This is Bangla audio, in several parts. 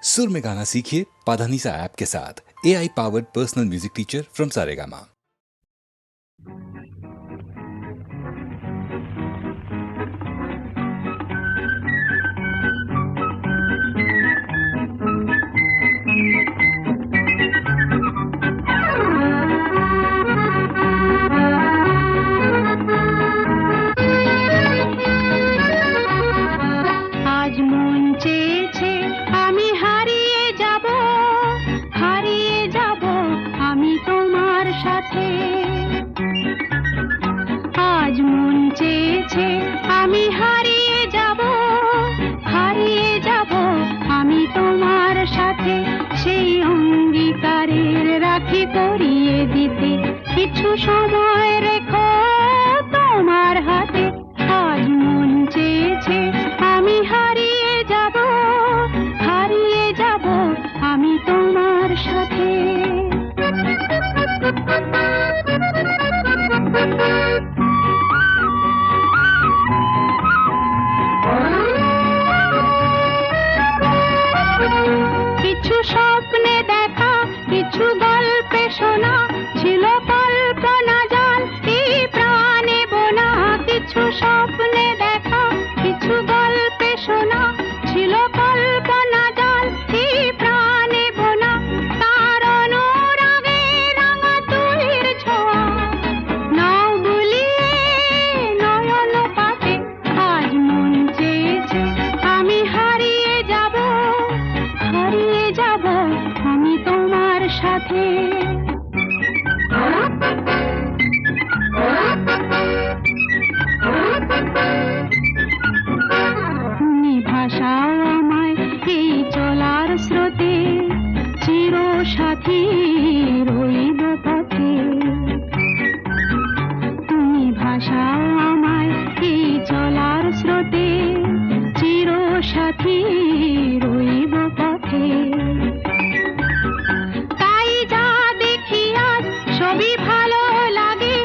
सुर में गाना सीखिए पाधानीसा ऐप के साथ। AI powered personal music teacher from Saregama. आज মন চেয়েছে আমি হারিয়ে যাব আমি তোমার সাথে। আজ মন চেয়েছে আমি হারিয়ে যাব আমি তোমার সাথে। সেই অঙ্গীকারের রাখি পরিয়ে দিতে কিছু সময় রেখো তোমার হাতে। আজ মন চেয়েছে আমি হারিয়ে যাব আমি তোমার সাথে। কিছু স্বপ্নে দেখা, কিছু গল্পে শোনা, ছিল কল্পনা জাল এই প্রাণে বোনা। কিছু স্বপ্নে দেখা, কিছু গল্পে শোনা, ছিল কল্পনা জাল এই প্রাণে বোনা। তার অনুরাগে রাঙা তুলির ছোঁয়া নাও বুলিয়ে নয়ন পাতে। আজ মন চেয়েছে আমি হারিয়ে যাব আমি তোমার সাথে। তুমি ভাষাও আমায় এই চলার স্রোতে, চির সাথী রইব পথে। তুমি ভাষাও আমায় এই চলার স্রোতে, চির সাথী রইব পথে। তাই যা দেখি আজ সবই ভালো লাগে,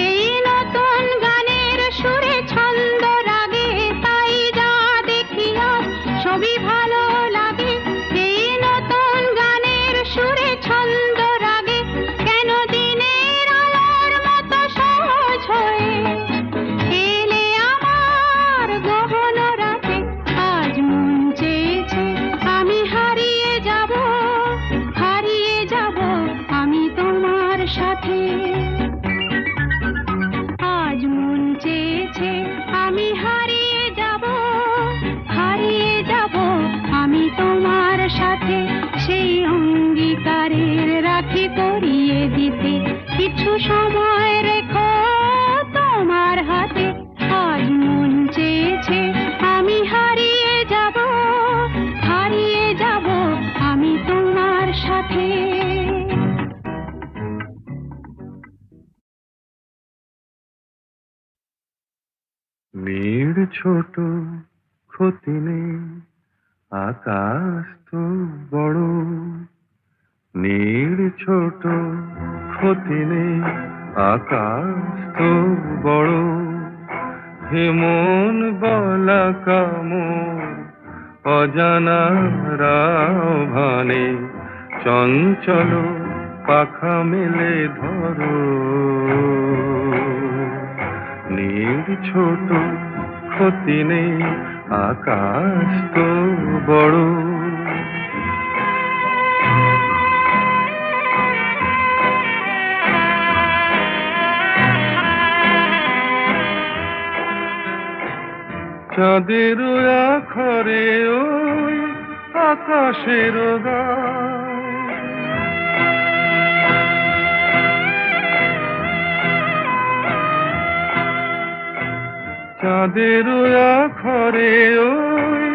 এই নতুন গানের সুরে ছন্দ রাগে। তাই যা দেখি আজ সবই ভালো লাগে, এই নতুন গানের সুরে ছন্দ রাগে। কেন দিনের আলোর মতো সহজ হয়ে এলে আমার গহন রাতে। আজ মন চেয়েছে আমি হারিয়ে যাব আমি তোমার সাথে। আজ মন চেয়েছে আমি হারিয়ে যাব আমি তোমার সাথে। সেই অঙ্গীকারের রাখি পরিয়ে দিতে কিছু সময় রেখো তোমার হাতে। আজ মন চেয়েছে আমি হারিয়ে যাব আমি তোমার সাথে। নীড় ছোট ক্ষতি নেই, আকাশ তো বড়। নীড় ছোট ক্ষতি নেই, আকাশ তো বড়। হেমন বলা কামর অজানা রাভানে, চঞ্চল পাখা মেলে ধরো। নীড় ছোট ক্ষতি নেই, আকাশ তো বড়। চাঁদের আখরে ওই আকাশের গায়, চাঁদের আখরে ওই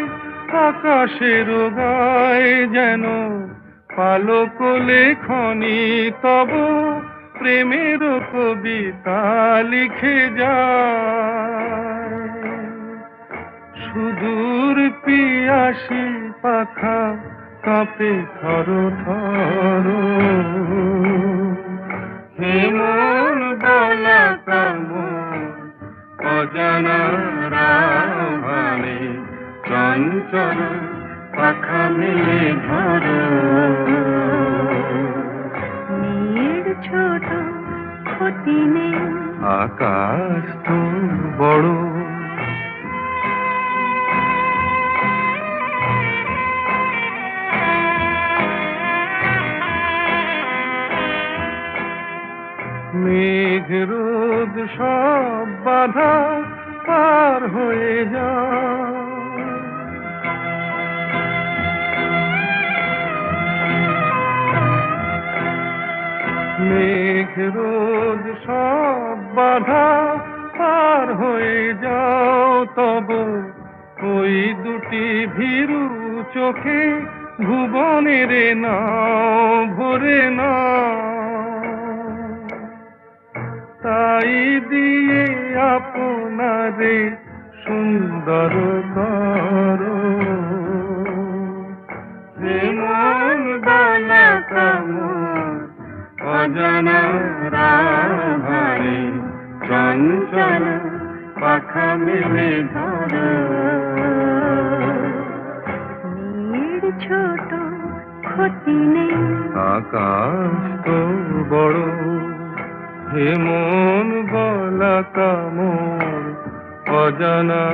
আকাশের গায়। যেন পালক লেখনি তব প্রেমের কবিতা লিখে যায়। সুদূর পিয়াসী পাখা কাঁপে থর থর। হেমন বলা কামর অজানা রাভানে, চঞ্চল পাখা মেলে ধর। আকাশ তো বড়, মেঘ রোদ সব বাধা পার হয়ে যায়। মেঘ রোদ সব বাধা পার হয়ে যাও, তব ওই দুটি ভীরু চোখে ভুবনের নাও ভরে নাও। তাই দিয়ে আপনারে সুন্দর করো, যে মন বালা কামন অজানা রাহারে চঞ্চল পাখা মেলে ধরো। মেয়ের ছোট ক্ষতি নেই, আকাশ তো বড়, হে মন বলা কামন অজানা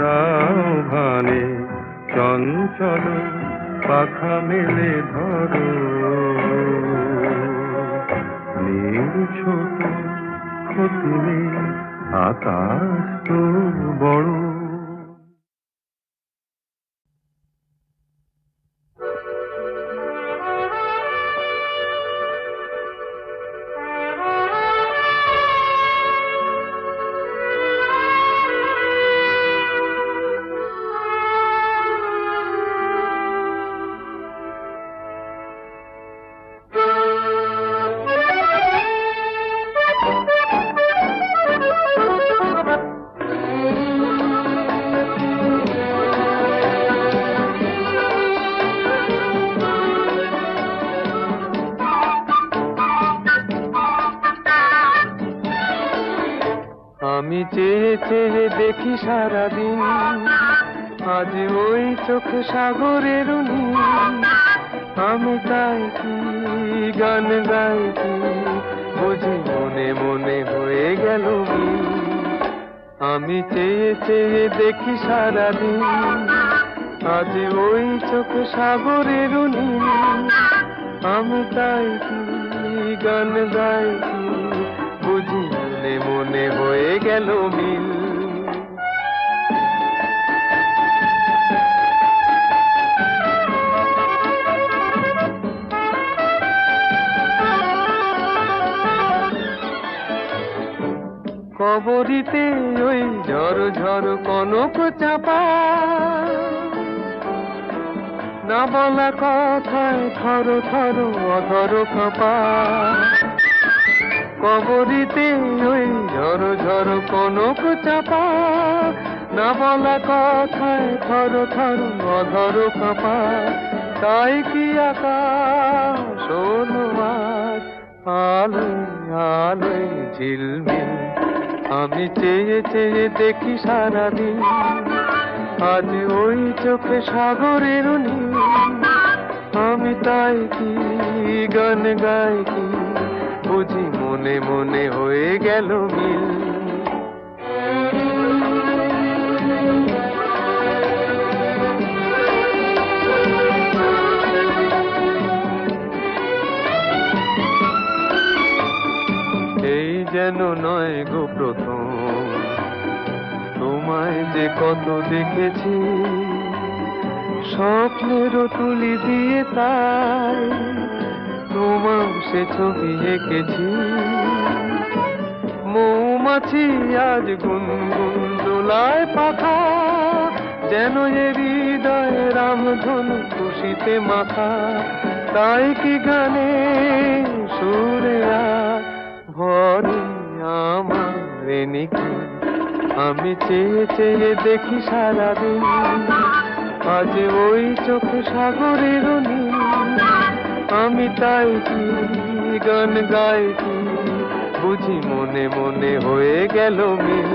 রাভানে চঞ্চল পাখা মেলে ধরো। নীল ছোট ক্ষতি নেই, আকাশ তো বড়। আমি চেয়ে চেয়ে দেখি সারাদিন, আজ ওই চোখে সাগরের নীল। আমি তাই কি গান গাই কি, বুঝি মনে মনে হয়ে গেল মিল। আমি চেয়ে চেয়ে দেখি সারাদিন, আজ ওই চোখে সাগরের নীল। আমি তাই কি গান গাই কি, বুঝি মনে মনে হয়ে গেল মিল। কবরিতে ওই ঝড় ঝড় কনক চাপা, না বলা কথায় থর থর অধর কাঁপা। কবরিতে ওই ঝড় ঝড় কনক চাপা, না বলা কথায় থর থর অধর কাঁপা। তাই কি আকাশ হলো আজ আলোয় আলোয় ঝিলমিল। আমি চেয়ে চেয়ে দেখি সারাদিন, আজ ওই চোখে সাগরের নীল। আমি তাই কি গান গাই কি, বুঝি মনে মনে হয়ে গেল মিল। এই যেন নয় গো প্রথম, তোমায় যে কত দেখেছি, স্বপ্নেরও তুলি দিয়ে তাই তোমার সে ছবি এঁকেছি। মৌমাছি আজ গুনগুন দোলায় পাখা, যেন এ হৃদয়ে রামধনু খুশিতে মাথা। তাই কি গানে সুরে ভরে আমার নিকি। আমি চেয়ে চেয়ে দেখি সারাদিন, আজ ওই চোখে সাগরের নীল। আমি তাই কি গান গাই কি, বুঝি মনে মনে হয়ে গেল মিল।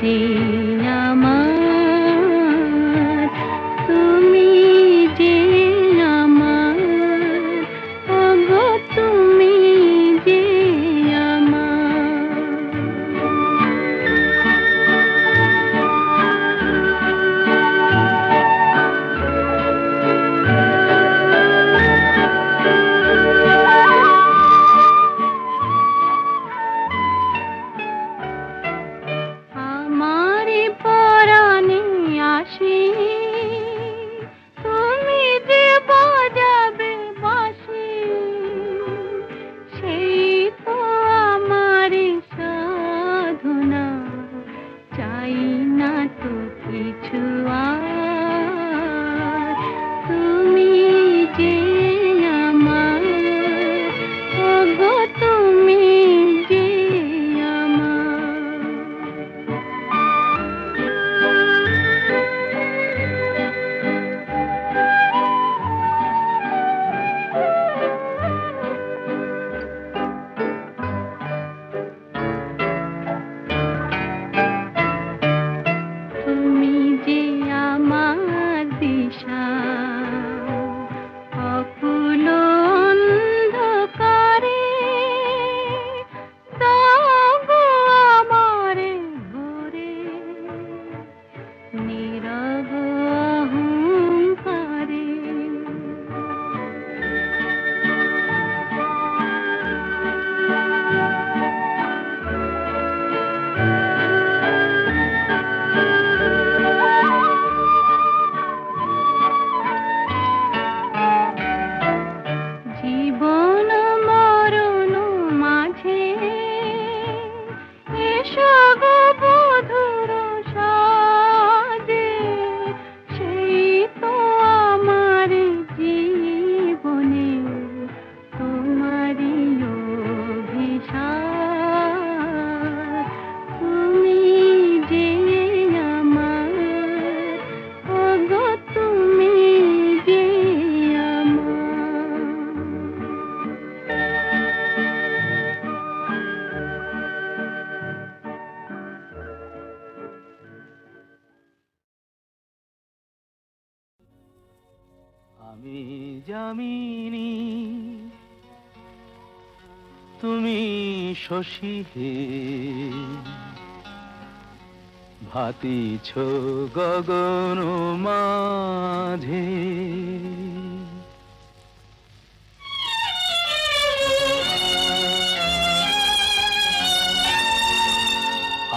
যে আমার, তুমি যে আমার, ওগো তুমি যে আমার। আমারে পরাণে আসি, তুমি যে বাজাবে বাঁশি, সেই তো আমারে সাধনা, চাই না তো কিছু আর, তুমি যে আমার, ওগো তুমি যে আমার। তুমি যে আমার দিশা, অকুল অন্ধকারে, দাও গো আমারে ভরে, নীরব অহংকারে। জীবন মরণ মাঝে এসো গো বধুর সাজে, সেই তো আমার জীবনে তোমারই অভিশাপ, তুমি যে আমার, ওগো তুমি যে আমার। আমি যামিনী তুমি শশী হে, ভাতিছ গগন মাঝে।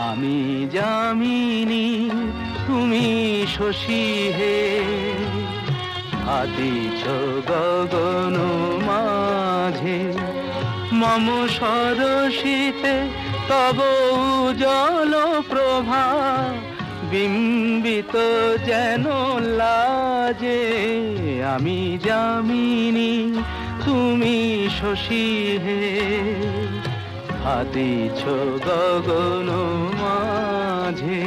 আমি যামিনী তুমি শশী হে, ভাতিছ গগন মাঝে। মম সরসিতে তব উজ্জ্বল প্রভা, বিম্বিত যেন লাজে। আমি যামিনী তুমি শশী হে, ভাতিছ গগন মাঝে।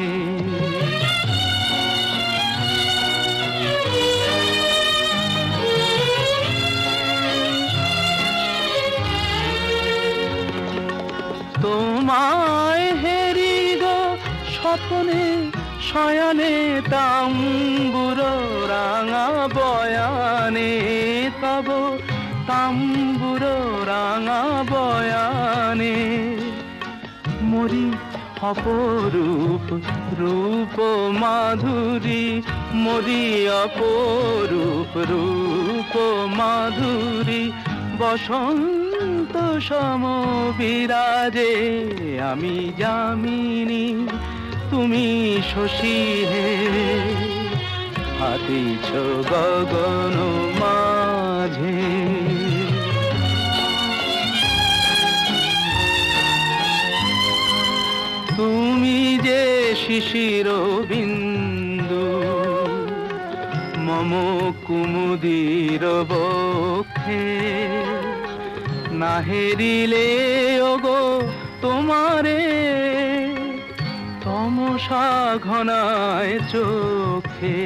তোমায় হেরি গো স্বপ্নে শয়নে, তাম্বুর রাঙা বয়ানে, তব তাম্বুর রাঙা বয়ানে। মরি অপরূপ রূপ মাধুরী, মরি অপরূপ রূপ মাধুরী, বসন্ত সম বিরাজে। আমি যামিনী তুমি শশী হে, ভাতিছ গগন মাঝে। তুমি যে শিশির বিন্দু মম কুমুদির বক্ষে, না হেরিলে ওগো তোমারে তমসা ঘনায় চোখে।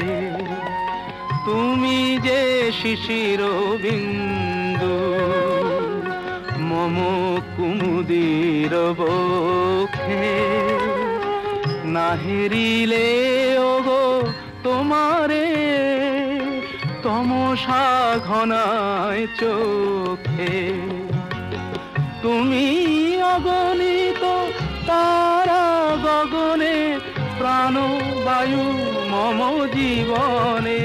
তুমি যে শিশির বিন্দু মম কুমুদির বক্ষে, না হেরিলে ওগো তোমারে তমসা ঘনায় চোখে তুমি অগণিত তারা গগনে প্রাণ বায়ু মম জীবনে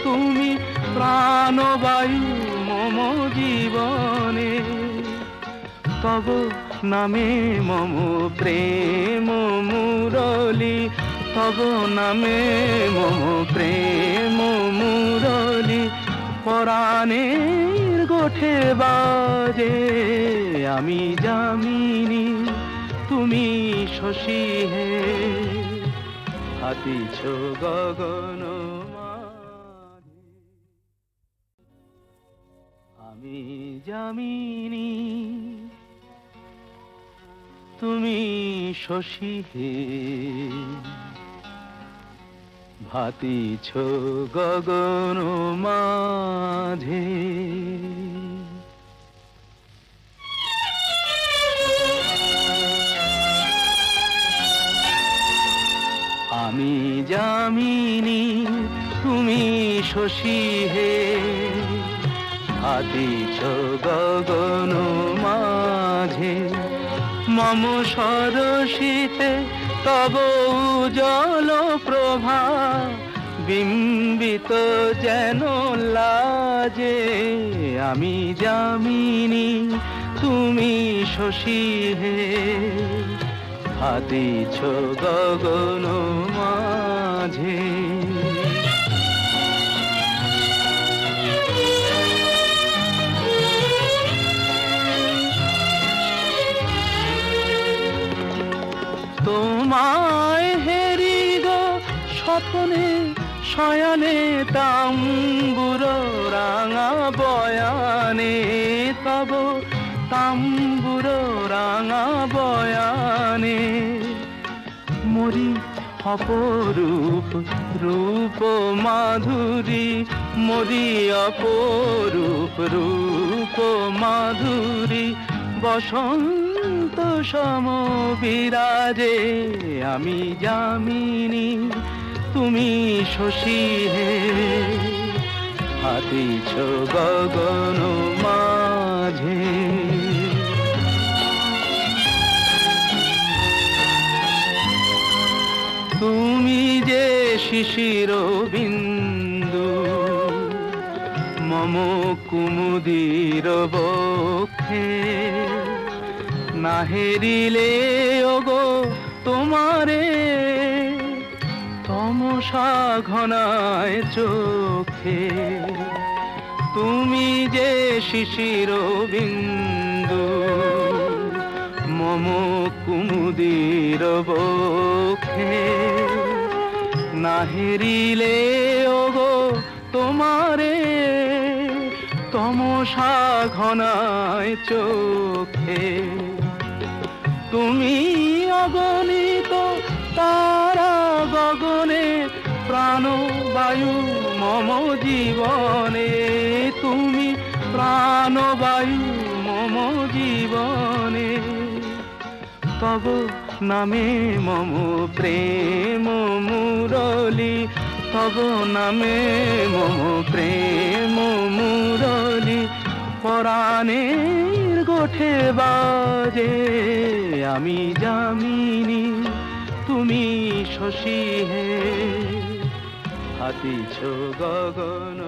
তুমি প্রাণ বায়ু মম জীবনে তব নামে মম প্রেম মুরলি তব নামে মম প্রেম মুরলি পরাণের গোঠে বাজে আমি যামিনী তুমি শশী হে হাতিছ গগন মাঝে আমি যামিনী তুমি শশী হে ভাতিছ গগন মাঝে আমি যামিনী তুমি শশী হে ভাতিছ গগন মাঝে মম সরসিতে তব উজ্জ্বল প্রভা বিম্বিত যেন লাজে আমি যামিনী তুমি শশী হে ভাতিছ গগন মাঝে তোমায় হেরি গো স্বপ্নে শয়নে তাম্বুর রাঙা বয়ানে তব তাম্বুর রাঙা বয়ানে মরি অপরূপ রূপ মাধুরী মরি অপরূপ রূপ মাধুরী বসন্ত সম বিরাজে আমি যামিনী তুমি শশী হে হাতিছ গগন মাঝে তুমি যে শিশির বিন্দু মম কুমুদির বক্ষে না হেরিলে ওগো তোমারে তমসা ঘনায় চোখে তুমি যে শিশির বিন্দু মম কুমুদির বক্ষে না হেরিলে ওগো তোমারে তমসা ঘনায় চোখে তুমি অগণিত তারা গগনে প্রাণ বায়ু মম জীবনে তুমি প্রাণ বায়ু মম জীবনে তব নামে মম প্রেম মুরলি তব নামে মম প্রেম মুরলি পরাণের গোঠে বাজে আমি যামিনী তুমি শশী হে হাতিছ গগন